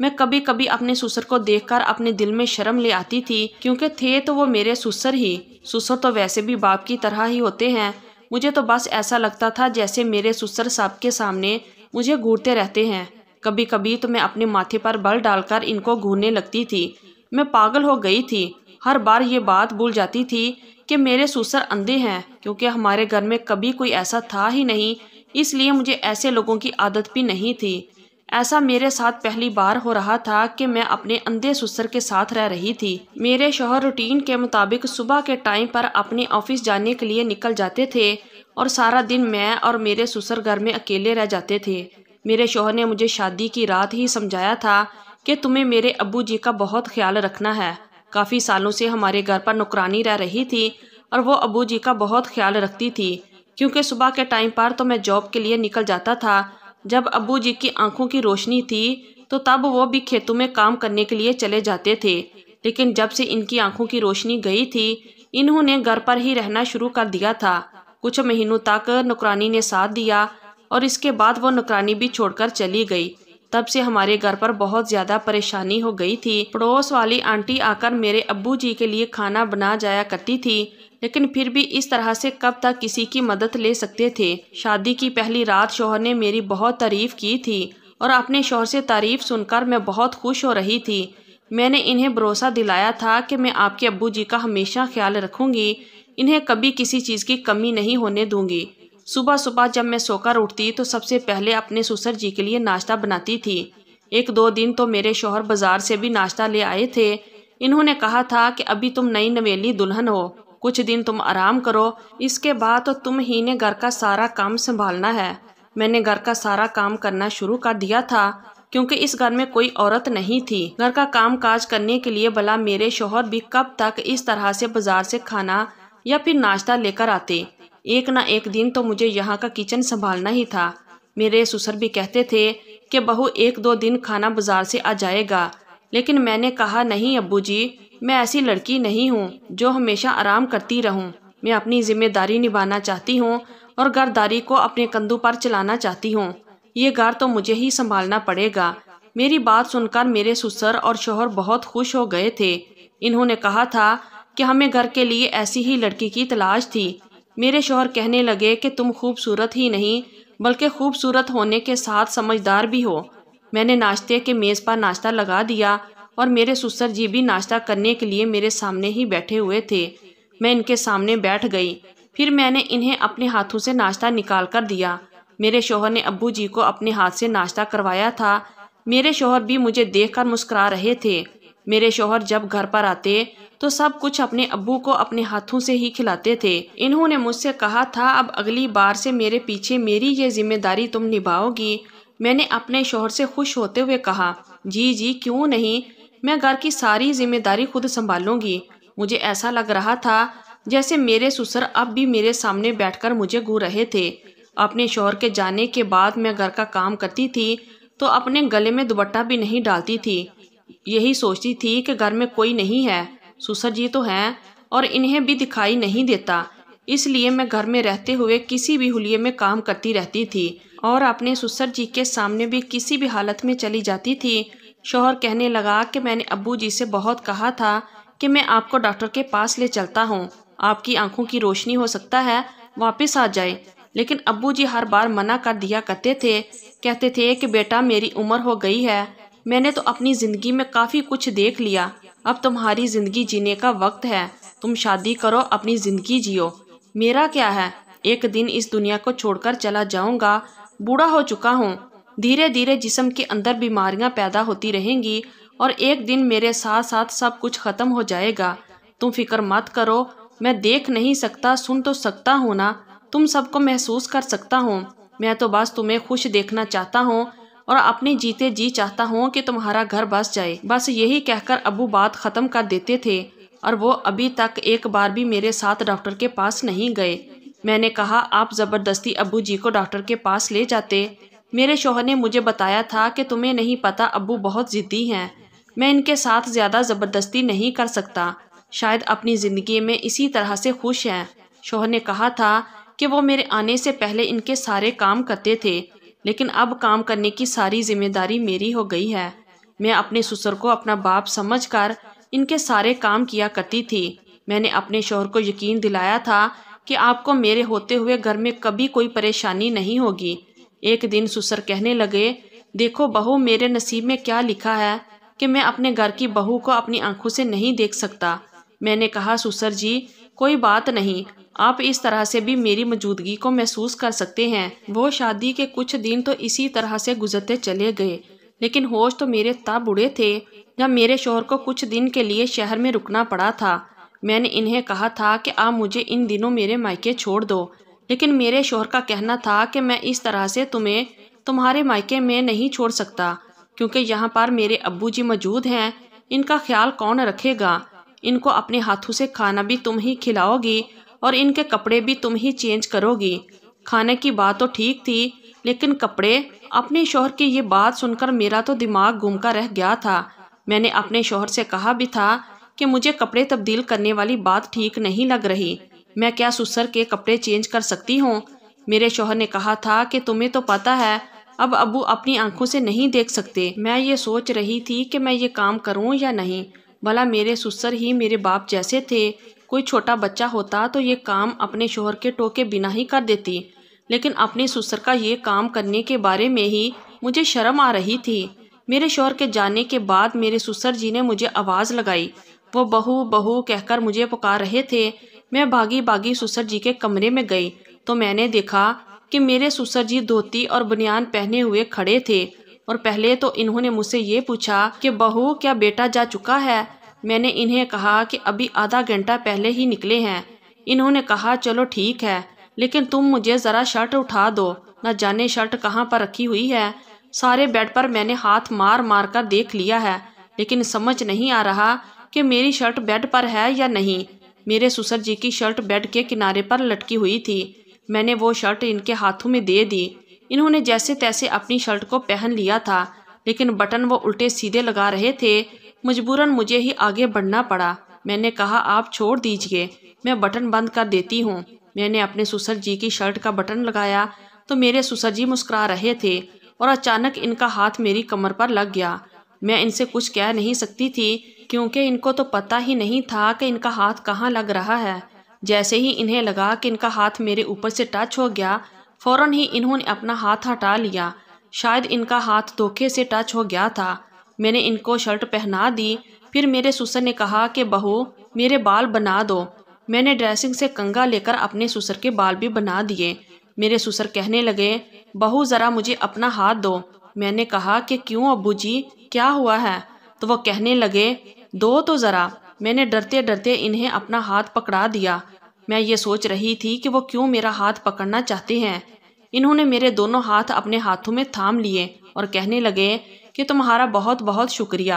میں کبھی کبھی اپنے سسر کو دیکھ کر اپنے دل میں شرم لے آتی تھی، کیونکہ تھے تو وہ میرے سسر ہی۔ سسر تو ویسے بھی باپ کی طرح ہی ہوتے ہیں۔ مجھے تو بس ایسا لگتا تھا جیسے میرے سسر سب کے سامنے مجھے گھورتے رہتے ہیں۔ کبھی کبھی تو میں اپنے ماتھے پر بل ڈال کر ان کو گھورنے لگتی تھی۔ میں پاگل ہو گئی تھی۔ ہر بار یہ بات بھول جاتی تھی کہ میرے سسر اندھے ہیں، کیونکہ ہمارے گھر میں کبھی کوئی ایسا تھا ہی نہیں، اس لیے مجھے ایسے لوگوں کی عادت بھی نہیں تھی۔ ایسا میرے ساتھ پہلی بار ہو رہا تھا کہ میں اپنے اندھے سسر کے ساتھ رہ رہی تھی۔ میرے شوہر روٹین کے مطابق صبح کے ٹائم پر اپنے آفس جانے کے لیے نکل جاتے تھے اور سارا دن میں اور میرے سسر گھر میں اکیلے رہ جاتے تھے۔ میرے شوہر نے مجھے شادی کی رات ہی سمجھایا تھا کہ تمہیں میرے ابو جی کا بہت خیال رکھنا ہے۔ کافی سالوں سے ہمارے گھر پر نوکرانی رہ رہی تھی اور وہ ابو جی کا بہت خیال رکھتی تھی، کیونکہ صبح کے ٹائم پر تو میں جاب کے لیے نکل جاتا تھا۔ جب ابو جی کی آنکھوں کی روشنی تھی تو تب وہ بھی کھیتوں میں کام کرنے کے لیے چلے جاتے تھے، لیکن جب سے ان کی آنکھوں کی روشنی گئی تھی، انہوں نے گھر پر ہی رہنا شروع کر دیا تھا۔ کچھ مہینوں تک نوکرانی نے ساتھ دیا اور اس کے بعد وہ نوکرانی بھی چھوڑ کر چلی گئی۔ تب سے ہمارے گھر پر بہت زیادہ پریشانی ہو گئی تھی۔ پڑوس والی آنٹی آ کر میرے ابو جی کے لیے کھانا بنا جایا کرتی تھی، لیکن پھر بھی اس طرح سے کب تک کسی کی مدد لے سکتے تھے۔ شادی کی پہلی رات شوہر نے میری بہت تعریف کی تھی اور اپنے شوہر سے تعریف سن کر میں بہت خوش ہو رہی تھی۔ میں نے انہیں بھروسہ دلایا تھا کہ میں آپ کے ابو جی کا ہمیشہ خیال رکھوں گی، انہیں کبھی کسی چیز کی کمی نہیں ہونے دوں گی۔ صبح صبح جب میں سو کر اٹھتی تو سب سے پہلے اپنے سسر جی کے لیے ناشتہ بناتی تھی۔ ایک دو دن تو میرے شوہر بازار سے بھی ناشتہ لے آئے تھے۔ انہوں نے کہا تھا کہ ابھی تم نئی نویلی دلہن ہو، کچھ دن تم آرام کرو، اس کے بعد تو تم ہی نے گھر کا سارا کام سنبھالنا ہے۔ میں نے گھر کا سارا کام کرنا شروع کر دیا تھا، کیونکہ اس گھر میں کوئی عورت نہیں تھی۔ گھر کا کام کاج کرنے کے لیے بھلا میرے شوہر بھی کب تک اس طرح سے بازار سے کھانا یا پھر ناشتہ لے کر آتے۔ ایک نہ ایک دن تو مجھے یہاں کا کچن سنبھالنا ہی تھا۔ میرے سسر بھی کہتے تھے کہ بہو ایک دو دن کھانا بازار سے آ جائے گا، لیکن میں نے کہا نہیں ابو جی، میں ایسی لڑکی نہیں ہوں جو ہمیشہ آرام کرتی رہوں۔ میں اپنی ذمہ داری نبھانا چاہتی ہوں اور گھرداری کو اپنے کندھوں پر چلانا چاہتی ہوں۔ یہ گھر تو مجھے ہی سنبھالنا پڑے گا۔ میری بات سن کر میرے سسر اور شوہر بہت خوش ہو گئے تھے۔ انہوں نے کہا تھا کہ ہمیں گھر کے لیے ایسی ہی لڑکی کی تلاش تھی۔ میرے شوہر کہنے لگے کہ تم خوبصورت ہی نہیں بلکہ خوبصورت ہونے کے ساتھ سمجھدار بھی ہو۔ میں نے ناشتے کے میز پر ناشتہ لگا دیا اور میرے سسر جی بھی ناشتہ کرنے کے لیے میرے سامنے ہی بیٹھے ہوئے تھے۔ میں ان کے سامنے بیٹھ گئی، پھر میں نے انہیں اپنے ہاتھوں سے ناشتہ نکال کر دیا۔ میرے شوہر نے ابو جی کو اپنے ہاتھ سے ناشتہ کروایا تھا۔ میرے شوہر بھی مجھے دیکھ کر مسکرا رہے تھے۔ میرے شوہر جب گھر پر آتے تو سب کچھ اپنے ابو کو اپنے ہاتھوں سے ہی کھلاتے تھے۔ انہوں نے مجھ سے کہا تھا اب اگلی بار سے میرے پیچھے میری یہ ذمہ داری تم نبھاؤ گی۔ میں نے اپنے شوہر سے خوش ہوتے ہوئے کہا جی جی کیوں نہیں، میں گھر کی ساری ذمہ داری خود سنبھالوں گی۔ مجھے ایسا لگ رہا تھا جیسے میرے سسر اب بھی میرے سامنے بیٹھ کر مجھے گھور رہے تھے۔ اپنے شوہر کے جانے کے بعد میں گھر کا کام کرتی تھی تو اپنے گلے میں دوپٹہ بھی نہیں ڈالتی تھی۔ یہی سوچتی تھی کہ گھر میں کوئی نہیں ہے، سسر جی تو ہیں اور انہیں بھی دکھائی نہیں دیتا، اس لیے میں گھر میں رہتے ہوئے کسی بھی حلیے میں کام کرتی رہتی تھی اور اپنے سسر جی کے سامنے بھی کسی بھی حالت میں چلی جاتی تھی۔ شوہر کہنے لگا کہ میں نے ابو جی سے بہت کہا تھا کہ میں آپ کو ڈاکٹر کے پاس لے چلتا ہوں، آپ کی آنکھوں کی روشنی ہو سکتا ہے واپس آ جائے، لیکن ابو جی ہر بار منع کر دیا کرتے تھے، کہتے تھے کہ بیٹا میری عمر ہو گئی ہے، میں نے تو اپنی زندگی میں کافی کچھ دیکھ لیا، اب تمہاری زندگی جینے کا وقت ہے، تم شادی کرو اپنی زندگی جیو، میرا کیا ہے، ایک دن اس دنیا کو چھوڑ کر چلا جاؤں گا، بوڑھا ہو چکا ہوں، دھیرے دھیرے جسم کے اندر بیماریاں پیدا ہوتی رہیں گی اور ایک دن میرے ساتھ ساتھ سب کچھ ختم ہو جائے گا، تم فکر مت کرو، میں دیکھ نہیں سکتا سن تو سکتا ہوں نا، تم سب کو محسوس کر سکتا ہوں، میں تو بس تمہیں خوش دیکھنا چاہتا ہوں اور اپنے جیتے جی چاہتا ہوں کہ تمہارا گھر بس جائے، بس یہی کہہ کر ابو بات ختم کر دیتے تھے اور وہ ابھی تک ایک بار بھی میرے ساتھ ڈاکٹر کے پاس نہیں گئے۔ میں نے کہا آپ زبردستی ابو جی کو ڈاکٹر کے پاس لے جاتے۔ میرے شوہر نے مجھے بتایا تھا کہ تمہیں نہیں پتا ابو بہت ضدی ہیں، میں ان کے ساتھ زیادہ زبردستی نہیں کر سکتا، شاید اپنی زندگی میں اسی طرح سے خوش ہیں۔ شوہر نے کہا تھا کہ وہ میرے آنے سے پہلے ان کے سارے کام کرتے تھے، لیکن اب کام کرنے کی ساری ذمہ داری میری ہو گئی ہے۔ میں اپنے سسر کو اپنا باپ سمجھ کر ان کے سارے کام کیا کرتی تھی۔ میں نے اپنے شوہر کو یقین دلایا تھا کہ آپ کو میرے ہوتے ہوئے گھر میں کبھی کوئی پریشانی نہیں ہوگی۔ ایک دن سسر کہنے لگے، دیکھو بہو، میرے نصیب میں کیا لکھا ہے کہ میں اپنے گھر کی بہو کو اپنی آنکھوں سے نہیں دیکھ سکتا۔ میں نے کہا، سسر جی کوئی بات نہیں، آپ اس طرح سے بھی میری موجودگی کو محسوس کر سکتے ہیں۔ وہ شادی کے کچھ دن تو اسی طرح سے گزرتے چلے گئے، لیکن ہوش تو میرے تب اڑے تھے جب میرے شوہر کو کچھ دن کے لیے شہر میں رکنا پڑا تھا۔ میں نے انہیں کہا تھا کہ آپ مجھے ان دنوں میرے مائکے چھوڑ دو، لیکن میرے شوہر کا کہنا تھا کہ میں اس طرح سے تمہیں تمہارے مائکے میں نہیں چھوڑ سکتا، کیونکہ یہاں پر میرے ابو جی موجود ہیں، ان کا خیال کون رکھے گا؟ ان کو اپنے ہاتھوں سے کھانا بھی تم ہی کھلاؤ گی اور ان کے کپڑے بھی تم ہی چینج کرو گی۔ کھانے کی بات تو ٹھیک تھی، لیکن کپڑے؟ اپنے شوہر کی یہ بات سن کر میرا تو دماغ گم کا رہ گیا تھا۔ میں نے اپنے شوہر سے کہا بھی تھا کہ مجھے کپڑے تبدیل کرنے والی بات ٹھیک نہیں لگ رہی، میں کیا سسر کے کپڑے چینج کر سکتی ہوں؟ میرے شوہر نے کہا تھا کہ تمہیں تو پتہ ہے اب ابو اپنی آنکھوں سے نہیں دیکھ سکتے۔ میں یہ سوچ رہی تھی کہ میں یہ کام کروں یا نہیں، بھلا میرے سسر ہی میرے باپ جیسے تھے، کوئی چھوٹا بچہ ہوتا تو یہ کام اپنے شوہر کے ٹوکے بنا ہی کر دیتی، لیکن اپنے سسر کا یہ کام کرنے کے بارے میں ہی مجھے شرم آ رہی تھی۔ میرے شوہر کے جانے کے بعد میرے سسر جی نے مجھے آواز لگائی، وہ بہو بہو کہہ کر مجھے پکار رہے تھے۔ میں بھاگی بھاگی سسر جی کے کمرے میں گئی تو میں نے دیکھا کہ میرے سسر جی دھوتی اور بنیان پہنے ہوئے کھڑے تھے، اور پہلے تو انہوں نے مجھ سے یہ پوچھا کہ بہو کیا بیٹا جا چکا ہے؟ میں نے انہیں کہا کہ ابھی آدھا گھنٹہ پہلے ہی نکلے ہیں۔ انہوں نے کہا چلو ٹھیک ہے، لیکن تم مجھے ذرا شرٹ اٹھا دو، نہ جانے شرٹ کہاں پر رکھی ہوئی ہے۔ سارے بیڈ پر میں نے ہاتھ مار مار کر دیکھ لیا ہے، لیکن سمجھ نہیں آ رہا کہ میری شرٹ بیڈ پر ہے یا نہیں۔ میرے سسر جی کی شرٹ بیڈ کے کنارے پر لٹکی ہوئی تھی۔ میں نے وہ شرٹ ان کے ہاتھوں میں دے دی۔ انہوں نے جیسے تیسے اپنی شرٹ کو پہن لیا تھا، لیکن بٹن وہ الٹے سیدھے لگا رہے تھے، مجبوراً مجھے ہی آگے بڑھنا پڑا۔ میں نے کہا آپ چھوڑ دیجئے، میں بٹن بند کر دیتی ہوں۔ میں نے اپنے سسر جی کی شرٹ کا بٹن لگایا تو میرے سسر جی مسکرا رہے تھے، اور اچانک ان کا ہاتھ میری کمر پر لگ گیا۔ میں ان سے کچھ کہہ نہیں سکتی تھی، کیونکہ ان کو تو پتہ ہی نہیں تھا کہ ان کا ہاتھ کہاں لگ رہا ہے۔ جیسے ہی انہیں لگا کہ ان کا ہاتھ میرے اوپر سے ٹچ ہو گیا، فوراً ہی انہوں نے اپنا ہاتھ ہٹا لیا۔ شاید ان کا ہاتھ دھوکے سے ٹچ ہو گیا تھا۔ میں نے ان کو شرٹ پہنا دی، پھر میرے سسر نے کہا کہ بہو میرے بال بنا دو۔ میں نے ڈریسنگ سے کنگھا لے کر اپنے سسر کے بال بھی بنا دیے۔ میرے سسر کہنے لگے، بہو ذرا مجھے اپنا ہاتھ دو۔ میں نے کہا کہ کیوں ابو جی، کیا ہوا ہے؟ تو وہ کہنے لگے، دو تو ذرا۔ میں نے ڈرتے ڈرتے انہیں اپنا ہاتھ پکڑا دیا۔ میں یہ سوچ رہی تھی کہ وہ کیوں میرا ہاتھ پکڑنا چاہتے ہیں۔ انہوں نے میرے دونوں ہاتھ اپنے ہاتھوں میں تھام لیے اور کہنے لگے کہ تمہارا بہت بہت شکریہ،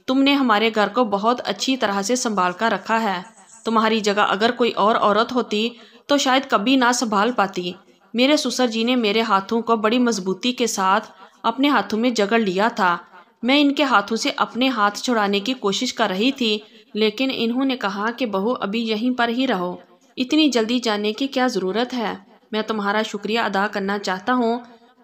تم نے ہمارے گھر کو بہت اچھی طرح سے سنبھال کر رکھا ہے۔ تمہاری جگہ اگر کوئی اور عورت ہوتی تو شاید کبھی نہ سنبھال پاتی۔ میرے سسر جی نے میرے ہاتھوں کو بڑی مضبوطی کے ساتھ اپنے ہاتھوں میں جکڑ لیا تھا۔ میں ان کے ہاتھوں سے اپنے ہاتھ چھڑانے کی کوشش کر رہی تھی، لیکن انہوں نے کہا کہ بہو ابھی یہیں پر ہی رہو، اتنی جلدی جانے کی کیا ضرورت ہے؟ میں تمہارا شکریہ ادا کرنا چاہتا ہوں۔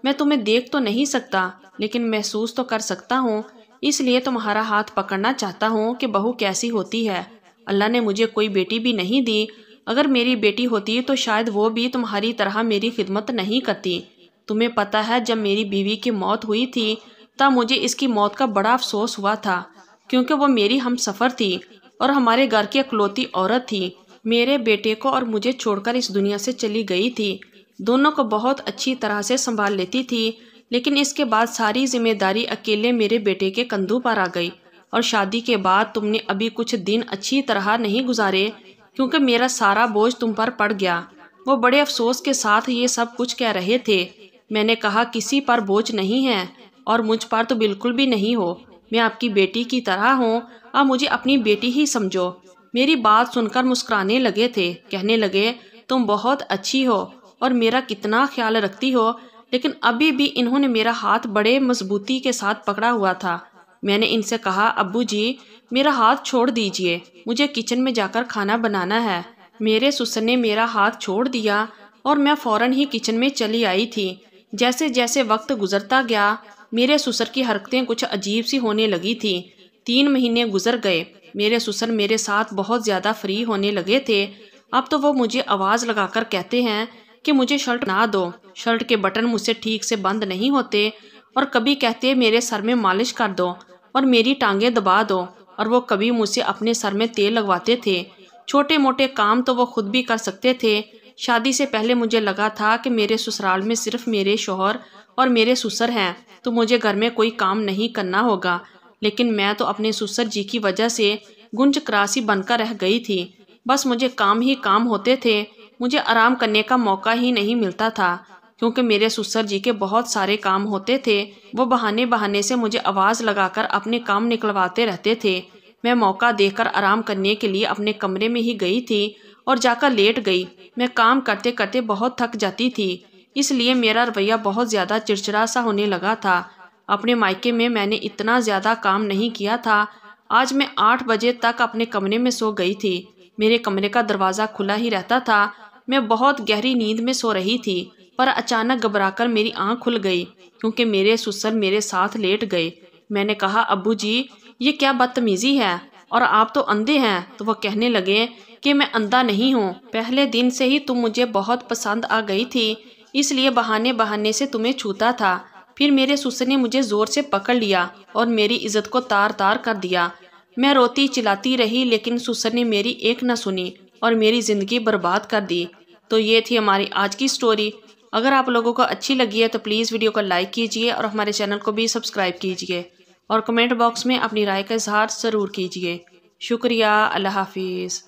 میں تمہیں دیکھ تو نہیں سکتا، لیکن محسوس تو کر سکتا ہوں، اس لیے تمہارا ہاتھ پکڑنا چاہتا ہوں کہ بہو کیسی ہوتی ہے۔ اللہ نے مجھے کوئی بیٹی بھی نہیں دی، اگر میری بیٹی ہوتی تو شاید وہ بھی تمہاری طرح میری خدمت نہیں کرتی۔ تمہیں پتہ ہے جب میری بیوی کی موت ہوئی تھی تب مجھے اس کی موت کا بڑا افسوس ہوا تھا، کیونکہ وہ میری ہم سفر تھی اور ہمارے گھر کی اکلوتی عورت تھی۔ میرے بیٹے کو اور مجھے چھوڑ کر اس دنیا سے چلی گئی تھی۔ دونوں کو بہت اچھی طرح سے سنبھال لیتی تھی، لیکن اس کے بعد ساری ذمہ داری اکیلے میرے بیٹے کے کندھوں پر آ گئی، اور شادی کے بعد تم نے ابھی کچھ دن اچھی طرح نہیں گزارے کیونکہ میرا سارا بوجھ تم پر پڑ گیا۔ وہ بڑے افسوس کے ساتھ یہ سب کچھ کہہ رہے تھے۔ میں نے کہا کسی پر بوجھ نہیں ہے، اور مجھ پر تو بالکل بھی نہیں ہو۔ میں آپ کی بیٹی کی طرح ہوں، آپ مجھے اپنی بیٹی ہی سمجھو۔ میری بات سن کر مسکرانے لگے تھے، کہنے لگے تم بہت اچھی ہو اور میرا کتنا خیال رکھتی ہو، لیکن ابھی بھی انہوں نے میرا ہاتھ بڑے مضبوطی کے ساتھ پکڑا ہوا تھا۔ میں نے ان سے کہا ابو جی میرا ہاتھ چھوڑ دیجئے، مجھے کچن میں جا کر کھانا بنانا ہے۔ میرے سسر نے میرا ہاتھ چھوڑ دیا اور میں فوراً ہی کچن میں چلی آئی تھی۔ جیسے جیسے وقت گزرتا گیا میرے سسر کی حرکتیں کچھ عجیب سی ہونے لگی تھی۔ 3 مہینے گزر گئے، میرے سسر میرے ساتھ بہت زیادہ فری ہونے لگے تھے۔ اب تو وہ مجھے آواز لگا کر کہتے ہیں کہ مجھے شرٹ نہ دو، شرٹ کے بٹن مجھ سے ٹھیک سے بند نہیں ہوتے، اور کبھی کہتے میرے سر میں مالش کر دو اور میری ٹانگیں دبا دو، اور وہ کبھی مجھ سے اپنے سر میں تیل لگواتے تھے۔ چھوٹے موٹے کام تو وہ خود بھی کر سکتے تھے۔ شادی سے پہلے مجھے لگا تھا کہ میرے سسرال میں صرف میرے شوہر اور میرے سسر ہیں، تو مجھے گھر میں کوئی کام نہیں کرنا ہوگا، لیکن میں تو اپنے سسر جی کی وجہ سے گنج کراسی بن کر رہ گئی تھی۔ بس مجھے کام ہی کام ہوتے تھے، مجھے آرام کرنے کا موقع ہی نہیں ملتا تھا، کیونکہ میرے سسر جی کے بہت سارے کام ہوتے تھے۔ وہ بہانے سے مجھے آواز لگا کر اپنے کام نکلواتے رہتے تھے۔ میں موقع دیکھ کر آرام کرنے کے لیے اپنے کمرے میں ہی گئی تھی اور جا کر لیٹ گئی۔ میں کام کرتے کرتے بہت تھک جاتی تھی، اس لیے میرا رویہ بہت زیادہ چڑچڑا سا ہونے لگا تھا۔ اپنے مائکے میں نے اتنا زیادہ کام نہیں کیا تھا۔ آج میں 8 بجے تک اپنے کمرے میں سو گئی تھی۔ میرے کمرے کا دروازہ کھلا ہی رہتا تھا۔ میں بہت گہری نیند میں سو رہی تھی، پر اچانک گھبرا کر میری آنکھ کھل گئی، کیونکہ میرے سسر میرے ساتھ لیٹ گئے۔ میں نے کہا، ابو جی یہ کیا بدتمیزی ہے، اور آپ تو اندھے ہیں؟ تو وہ کہنے لگے کہ میں اندھا نہیں ہوں، پہلے دن سے ہی تم مجھے بہت پسند آ گئی تھی، اس لیے بہانے سے تمہیں چھوتا تھا۔ پھر میرے سسر نے مجھے زور سے پکڑ لیا اور میری عزت کو تار تار کر دیا۔ میں روتی چلاتی رہی، لیکن سسر نے میری ایک نہ سنی اور میری زندگی برباد کر دی۔ تو یہ تھی ہماری آج کی سٹوری۔ اگر آپ لوگوں کو اچھی لگی ہے تو پلیز ویڈیو کو لائک کیجئے اور ہمارے چینل کو بھی سبسکرائب کیجئے، اور کمنٹ باکس میں اپنی رائے کا اظہار ضرور کیجئے۔ شکریہ۔ اللہ حافظ۔